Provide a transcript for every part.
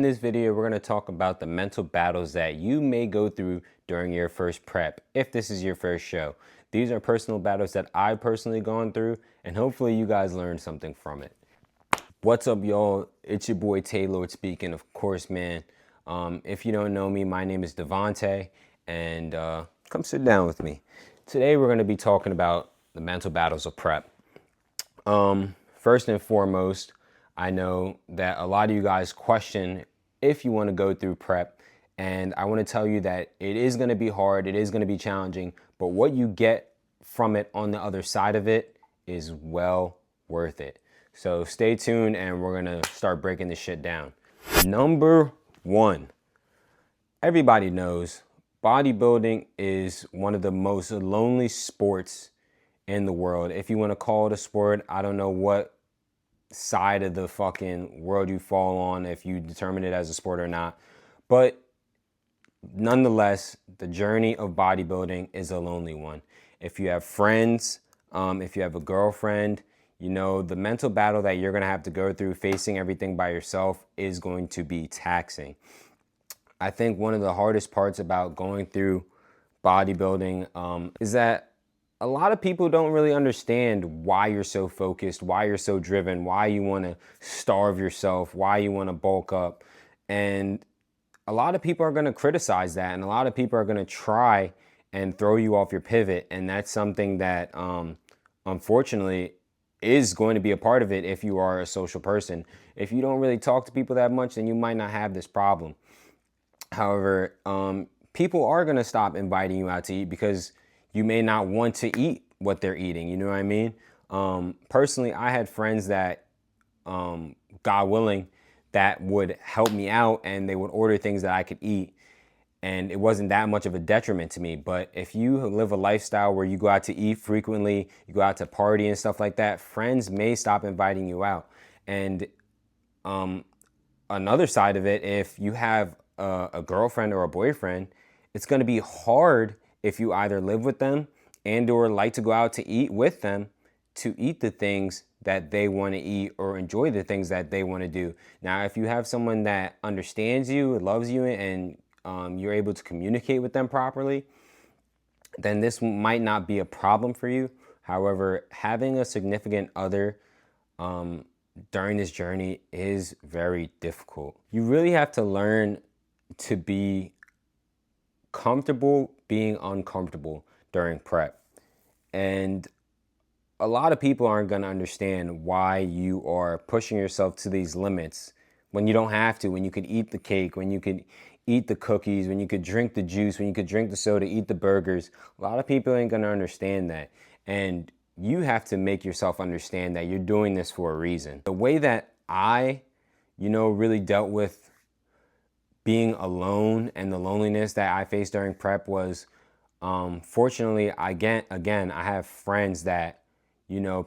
In this video, we're going to talk about the mental battles that you may go through during your first prep, if this is your first show. These are personal battles that I've personally gone through, and hopefully you guys learned something from it. What's up, y'all? It's your boy Taylor speaking, of course, man. If you don't know me, my name is Devontae, and come sit down with me. Today, we're going to be talking about the mental battles of prep. First and foremost, I know that a lot of you guys question if you want to go through prep, and I want to tell you that it is going to be hard, it is going to be challenging, but what you get from it on the other side of it is well worth it. So stay tuned and we're going to start breaking this shit down. Number one, everybody knows bodybuilding is one of the most lonely sports in the world. If you want to call it a sport, I don't know what side of the fucking world you fall on, if you determine it as a sport or not. But nonetheless, the journey of bodybuilding is a lonely one. If you have friends, if you have a girlfriend, you know, the mental battle that you're going to have to go through facing everything by yourself is going to be taxing. I think one of the hardest parts about going through bodybuilding is that a lot of people don't really understand why you're so focused, why you're so driven, why you want to starve yourself, why you want to bulk up. And a lot of people are going to criticize that, and a lot of people are going to try and throw you off your pivot. And that's something that, unfortunately, is going to be a part of it if you are a social person. If you don't really talk to people that much, then you might not have this problem. However, people are going to stop inviting you out to eat because you may not want to eat what they're eating. You know what I mean? Personally, I had friends that, God willing, that would help me out and they would order things that I could eat. And it wasn't that much of a detriment to me. But if you live a lifestyle where you go out to eat frequently, you go out to party and stuff like that, friends may stop inviting you out. And another side of it, if you have a girlfriend or a boyfriend, it's going to be hard if you either live with them and or like to go out to eat with them to eat the things that they want to eat or enjoy the things that they want to do. Now, if you have someone that understands you, loves you, and you're able to communicate with them properly, then this might not be a problem for you. However, having a significant other during this journey is very difficult. You really have to learn to be comfortable being uncomfortable during prep. And a lot of people aren't going to understand why you are pushing yourself to these limits when you don't have to, when you could eat the cake, when you could eat the cookies, when you could drink the juice, when you could drink the soda, eat the burgers. A lot of people ain't going to understand that. And you have to make yourself understand that you're doing this for a reason. The way that I, really dealt with being alone and the loneliness that I faced during prep was, fortunately, I have friends that,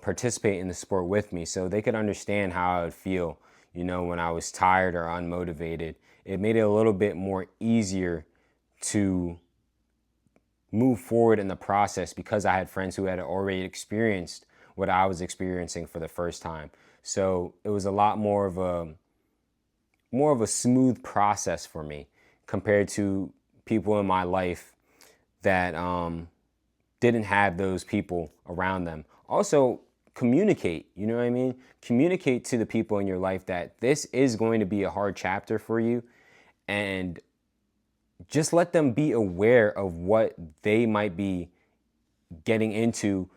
participate in the sport with me, so they could understand how I would feel, when I was tired or unmotivated. It made it a little bit more easier to move forward in the process because I had friends who had already experienced what I was experiencing for the first time. So it was a lot more of a smooth process for me compared to people in my life that didn't have those people around them. Also, communicate, you know what I mean? Communicate to the people in your life that this is going to be a hard chapter for you, and just let them be aware of what they might be getting into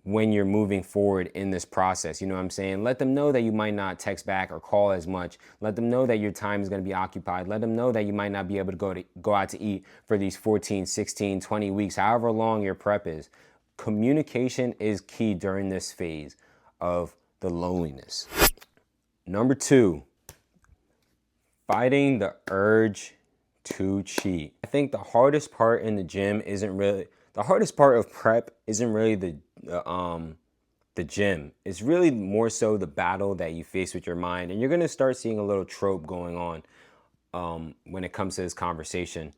when you're moving forward in this process. You know what I'm saying? Let them know that you might not text back or call as much. Let them know that your time is going to be occupied. Let them know that you might not be able to go out to eat for these 14, 16, 20 weeks, however long your prep is. Communication is key during this phase of the loneliness. Number two, fighting the urge to cheat. I think the hardest part in the gym the hardest part of prep isn't really the gym. It's really more so the battle that you face with your mind. And you're going to start seeing a little trope going on when it comes to this conversation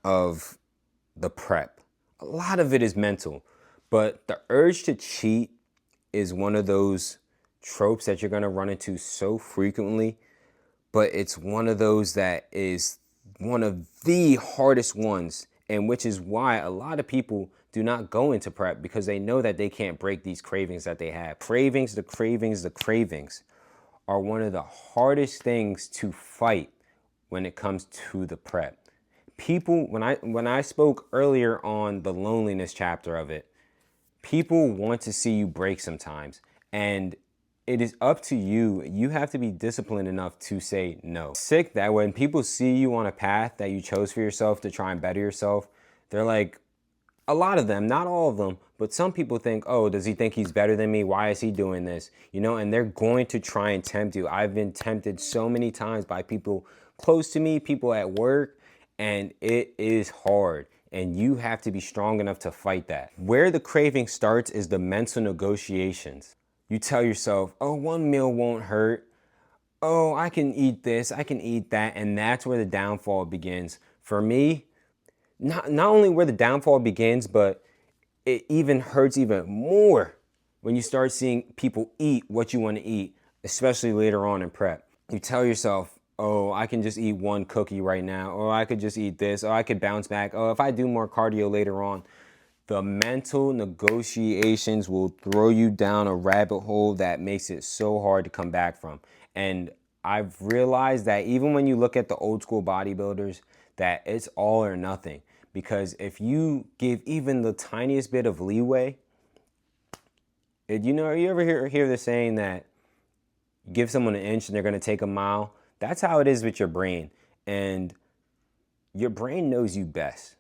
of the prep. A lot of it is mental, but the urge to cheat is one of those tropes that you're going to run into so frequently. but it's one of those that is one of the hardest ones, and which is why a lot of people do not go into prep, because they know that they can't break these cravings that they have. The cravings are one of the hardest things to fight when it comes to the prep. People, when I spoke earlier on the loneliness chapter of it, people want to see you break sometimes, and it is up to you. You have to be disciplined enough to say no. Sick that when people see you on a path that you chose for yourself to try and better yourself, they're like, a lot of them, not all of them, but some people think, oh, does he think he's better than me? Why is he doing this? You know, and they're going to try and tempt you. I've been tempted so many times by people close to me, people at work, and it is hard. And you have to be strong enough to fight that. Where the craving starts is the mental negotiations. You tell yourself, oh, one meal won't hurt. Oh, I can eat this, I can eat that. And that's where the downfall begins. For me, not only where the downfall begins, but it even hurts even more when you start seeing people eat what you want to eat, especially later on in prep. You tell yourself, oh, I can just eat one cookie right now, or I could just eat this, or I could bounce back. Oh, if I do more cardio later on. The mental negotiations will throw you down a rabbit hole that makes it so hard to come back from. And I've realized that even when you look at the old school bodybuilders, that it's all or nothing. Because if you give even the tiniest bit of leeway, you ever hear the saying that you give someone an inch and they're going to take a mile? That's how it is with your brain. And your brain knows you best.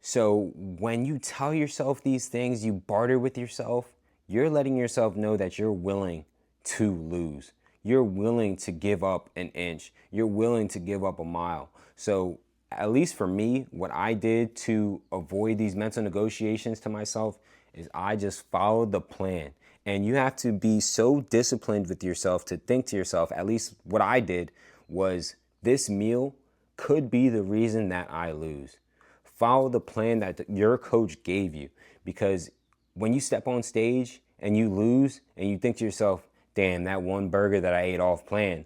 So when you tell yourself these things, you barter with yourself, you're letting yourself know that you're willing to lose. You're willing to give up an inch. You're willing to give up a mile. So at least for me, what I did to avoid these mental negotiations to myself is I just followed the plan. And you have to be so disciplined with yourself to think to yourself, at least what I did was, this meal could be the reason that I lose. Follow the plan that your coach gave you, because when you step on stage and you lose and you think to yourself, damn, that one burger that I ate off plan,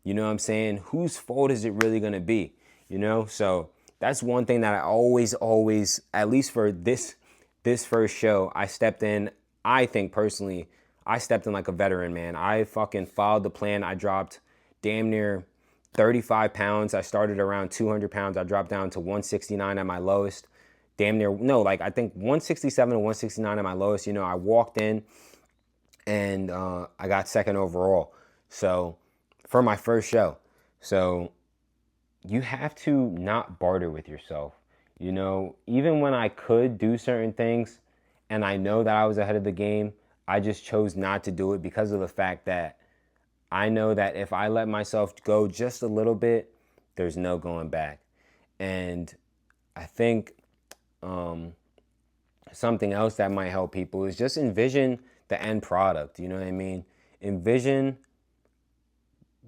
you know what I'm saying? Whose fault is it really going to be? You know, so that's one thing that I always, at least for this first show, I stepped in. I think personally, I stepped in like a veteran, man. I fucking followed the plan. I dropped damn near 35 pounds. I started around 200 pounds. I dropped down to 169 at my lowest. Damn near, no, like I think 167 to 169 at my lowest. You know, I walked in and I got second overall. So for my first show. So you have to not barter with yourself. You know, even when I could do certain things and I know that I was ahead of the game, I just chose not to do it because of the fact that I know that if I let myself go just a little bit, there's no going back. And I think something else that might help people is just envision the end product. You know what I mean? Envision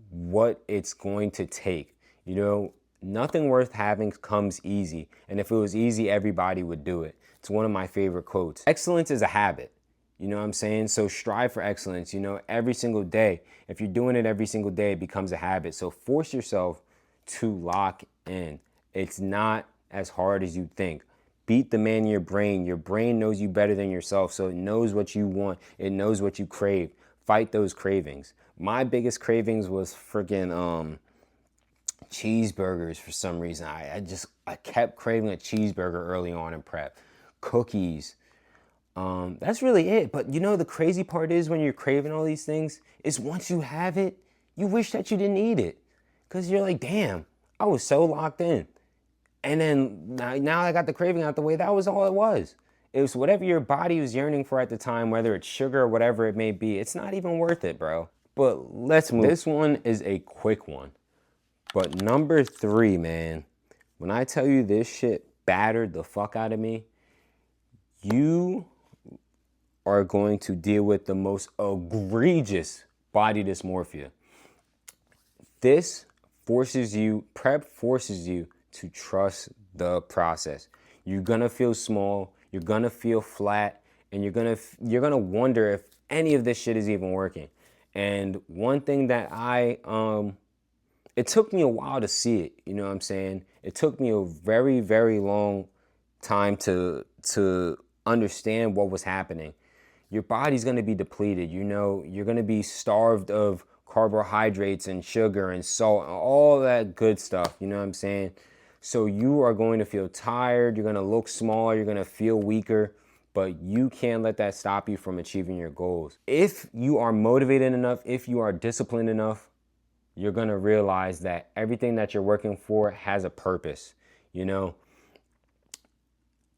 what it's going to take. You know, nothing worth having comes easy. And if it was easy, everybody would do it. It's one of my favorite quotes. Excellence is a habit. You know what I'm saying? So strive for excellence, you know, every single day. If you're doing it every single day, it becomes a habit. So force yourself to lock in. It's not as hard as you think. Beat the man in your brain. Your brain knows you better than yourself, so it knows what you want. It knows what you crave. Fight those cravings. My biggest cravings was freaking cheeseburgers for some reason. I kept craving a cheeseburger early on in prep. Cookies. That's really it. But you know, the crazy part is when you're craving all these things, is once you have it, you wish that you didn't eat it. Because you're like, damn, I was so locked in. And then now I got the craving out the way. That was all it was. It was whatever your body was yearning for at the time, whether it's sugar or whatever it may be. It's not even worth it, bro. But let's move. This one is a quick one. But number 3, man, when I tell you this shit battered the fuck out of me, you are going to deal with the most egregious body dysmorphia. Prep forces you to trust the process. You're gonna feel small, you're gonna feel flat, and you're gonna wonder if any of this shit is even working. And one thing that I it took me a while to see it. You know what I'm saying? It took me a very, very long time to understand what was happening. Your body's going to be depleted. You know, you're going to be starved of carbohydrates and sugar and salt and all that good stuff. You know what I'm saying? So you are going to feel tired. You're going to look small. You're going to feel weaker. But you can't let that stop you from achieving your goals. If you are motivated enough, if you are disciplined enough, you're going to realize that everything that you're working for has a purpose. You know,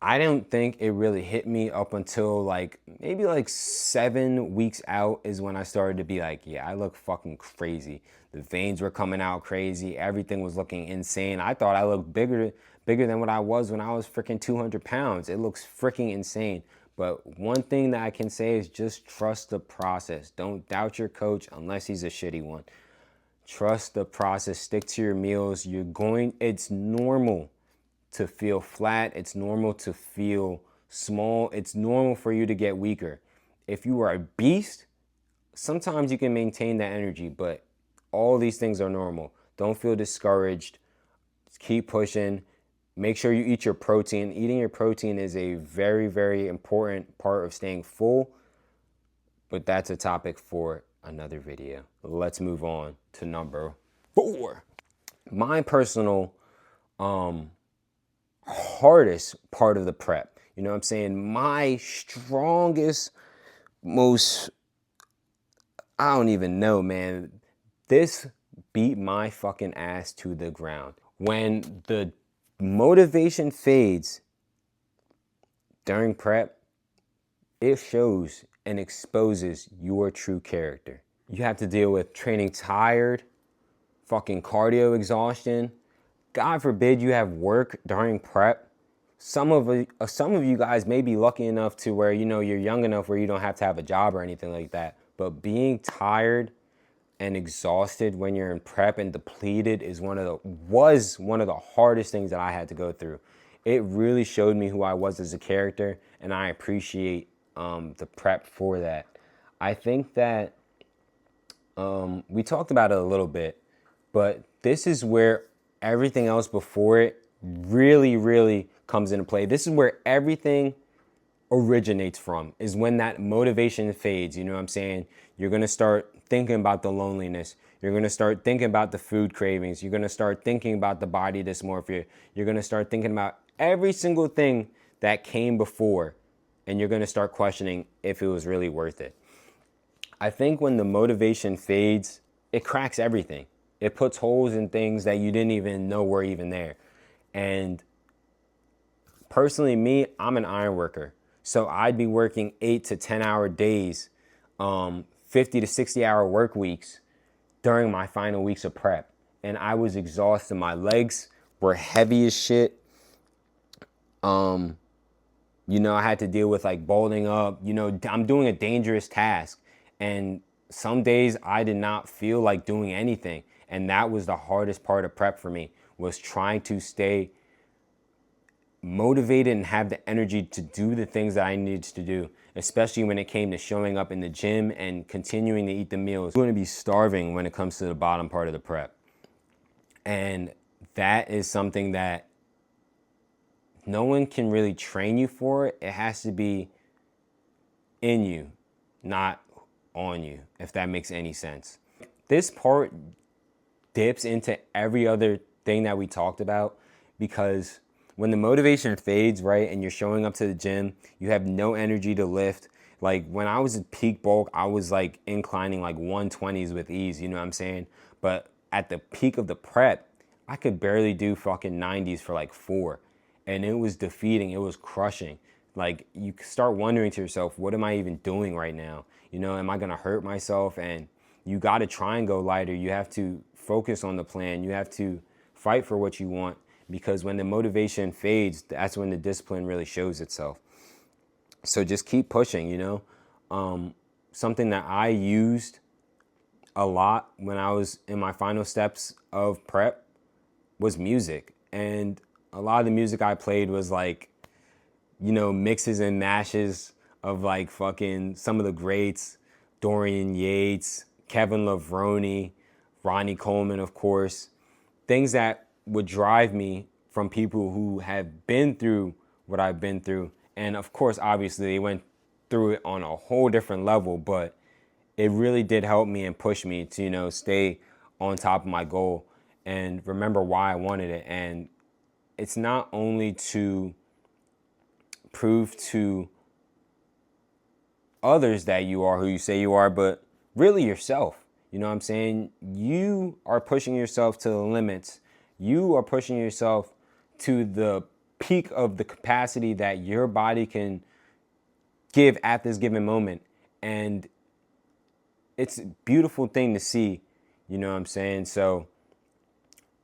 I don't think it really hit me up until like maybe like 7 weeks out is when I started to be like, yeah, I look fucking crazy. The veins were coming out crazy. Everything was looking insane. I thought I looked bigger than what I was when I was freaking 200 pounds. It looks freaking insane. But one thing that I can say is just trust the process. Don't doubt your coach unless he's a shitty one. Trust the process. Stick to your meals. It's normal to feel flat. It's normal to feel small. It's normal for you to get weaker. If you are a beast, sometimes you can maintain that energy, but all these things are normal. Don't feel discouraged. Just keep pushing. Make sure you eat your protein. Eating your protein is a very, very important part of staying full, but that's a topic for another video. Let's move on to number 4. My personal hardest part of the prep. You know what I'm saying? My strongest, most, I don't even know, man. This beat my fucking ass to the ground. When the motivation fades during prep, it shows and exposes your true character. You have to deal with training tired, fucking cardio exhaustion. God forbid you have work during prep. Some of you guys may be lucky enough to where, you know, you're young enough where you don't have to have a job or anything like that. But being tired and exhausted when you're in prep and depleted was one of the hardest things that I had to go through. It really showed me who I was as a character, and I appreciate the prep for that. I think that we talked about it a little bit, but this is where everything else before it really, really comes into play. This is where everything originates from, is when that motivation fades. You know what I'm saying? You're going to start thinking about the loneliness. You're going to start thinking about the food cravings. You're going to start thinking about the body dysmorphia. You're going to start thinking about every single thing that came before, and you're going to start questioning if it was really worth it. I think when the motivation fades, it cracks everything. It puts holes in things that you didn't even know were even there. And personally, me, I'm an iron worker. So I'd be working 8 to 10 hour days, 50 to 60 hour work weeks during my final weeks of prep. And I was exhausted. My legs were heavy as shit. You know, I had to deal with like balding up. You know, I'm doing a dangerous task. And some days I did not feel like doing anything. And that was the hardest part of prep for me, was trying to stay motivated and have the energy to do the things that I needed to do, especially when it came to showing up in the gym and continuing to eat the meals. You're going to be starving when it comes to the bottom part of the prep. And that is something that no one can really train you for. It has to be in you, not on you, if that makes any sense. This part dips into every other thing that we talked about, because when the motivation fades, right, and you're showing up to the gym, you have no energy to lift. Like when I was at peak bulk, I was like inclining like 120s with ease, you know what I'm saying? But at the peak of the prep, I could barely do fucking 90s for like 4. And it was defeating, it was crushing. Like you start wondering to yourself, what am I even doing right now? You know, am I gonna hurt myself? And you gotta try and go lighter. You have to focus on the plan. You have to fight for what you want, because when the motivation fades, that's when the discipline really shows itself. So just keep pushing, you know. Something that I used a lot when I was in my final steps of prep was music. And a lot of the music I played was like, you know, mixes and mashes of like fucking some of the greats, Dorian Yates, Kevin Lovroni, Ronnie Coleman, of course, things that would drive me from people who have been through what I've been through. And of course, obviously, they went through it on a whole different level, but it really did help me and push me to, stay on top of my goal and remember why I wanted it. And it's not only to prove to others that you are who you say you are, but really yourself. You know what I'm saying? You are pushing yourself to the limits. You are pushing yourself to the peak of the capacity that your body can give at this given moment. And it's a beautiful thing to see, you know what I'm saying? So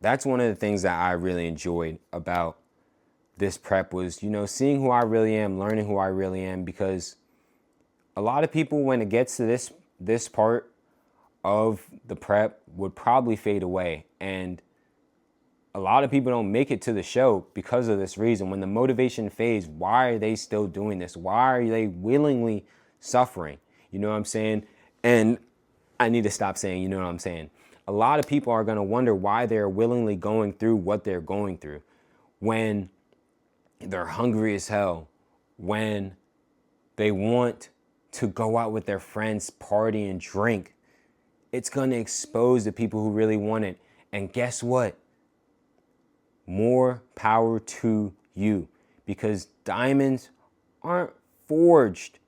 that's one of the things that I really enjoyed about this prep was, seeing who I really am, learning who I really am, because a lot of people, when it gets to this part of the prep, would probably fade away. And a lot of people don't make it to the show because of this reason. When the motivation fades, why are they still doing this? Why are they willingly suffering? You know what I'm saying? And I need to stop saying, you know what I'm saying? A lot of people are going to wonder why they're willingly going through what they're going through when they're hungry as hell, when they want to go out with their friends, party and drink. It's going to expose the people who really want it. And guess what? More power to you, because diamonds aren't forged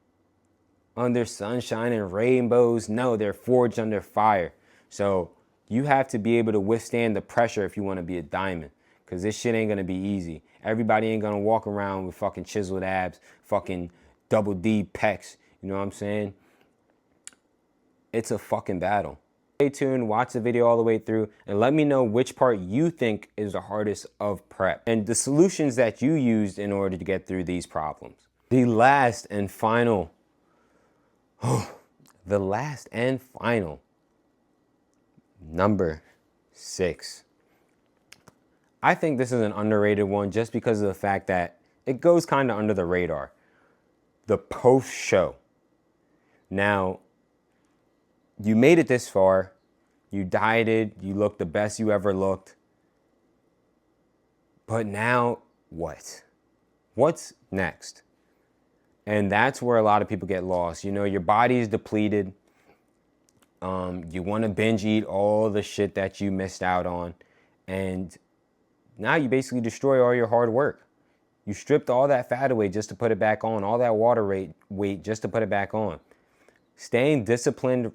under sunshine and rainbows. No, they're forged under fire. So you have to be able to withstand the pressure if you want to be a diamond, because this shit ain't going to be easy. Everybody ain't going to walk around with fucking chiseled abs, fucking double D pecs. You know what I'm saying? It's a fucking battle. Stay tuned, watch the video all the way through, and let me know which part you think is the hardest of prep and the solutions that you used in order to get through these problems. The last and final, number 6. I think this is an underrated one just because of the fact that it goes kind of under the radar. The post-show. Now, you made it this far, you dieted, you looked the best you ever looked, but now what? What's next? And that's where a lot of people get lost. Your body is depleted. You want to binge eat all the shit that you missed out on, and now you basically destroy all your hard work. You stripped all that fat away just to put it back on, all that water weight just to put it back on. Staying disciplined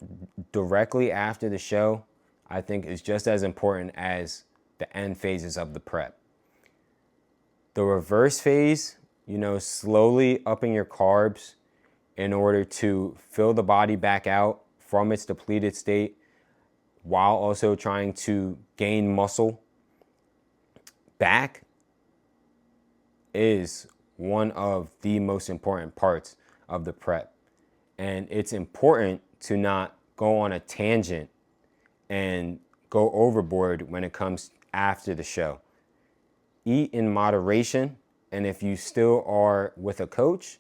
directly after the show, I think, is just as important as the end phases of the prep. The reverse phase, slowly upping your carbs in order to fill the body back out from its depleted state while also trying to gain muscle back, is one of the most important parts of the prep. And it's important to not go on a tangent and go overboard when it comes after the show. Eat in moderation, and if you still are with a coach,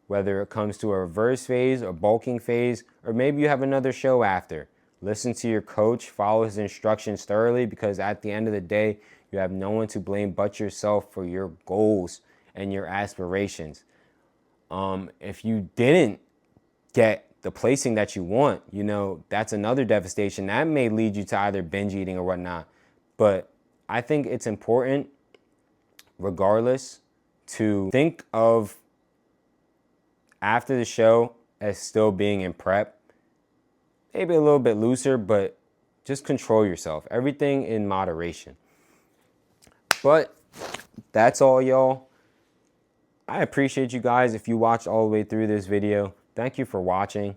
whether it comes to a reverse phase, a bulking phase, or maybe you have another show after, listen to your coach, follow his instructions thoroughly, because at the end of the day, you have no one to blame but yourself for your goals and your aspirations. If you didn't get the placing that you want, that's another devastation. That may lead you to either binge eating or whatnot. But I think it's important, regardless, to think of after the show as still being in prep. Maybe a little bit looser, but just control yourself. Everything in moderation. But that's all, y'all. I appreciate you guys if you watched all the way through this video. Thank you for watching.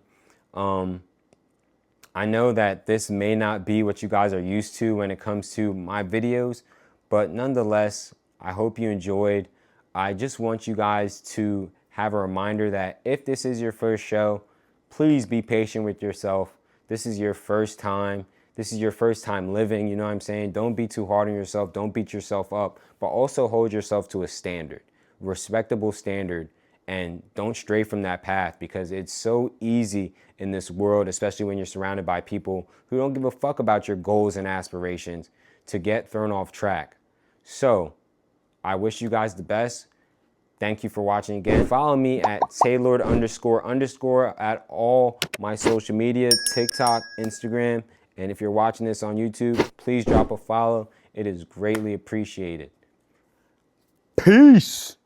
I know that this may not be what you guys are used to when it comes to my videos, but nonetheless, I hope you enjoyed. I just want you guys to have a reminder that if this is your first show, please be patient with yourself. This is your first time. This is your first time living, you know what I'm saying? Don't be too hard on yourself. Don't beat yourself up, but also hold yourself to a standard, respectable standard, and don't stray from that path, because it's so easy in this world, especially when you're surrounded by people who don't give a fuck about your goals and aspirations, to get thrown off track. So I wish you guys the best. Thank you for watching again. Follow me at Taylord__ at all my social media, TikTok, Instagram. And if you're watching this on YouTube, please drop a follow. It is greatly appreciated. Peace.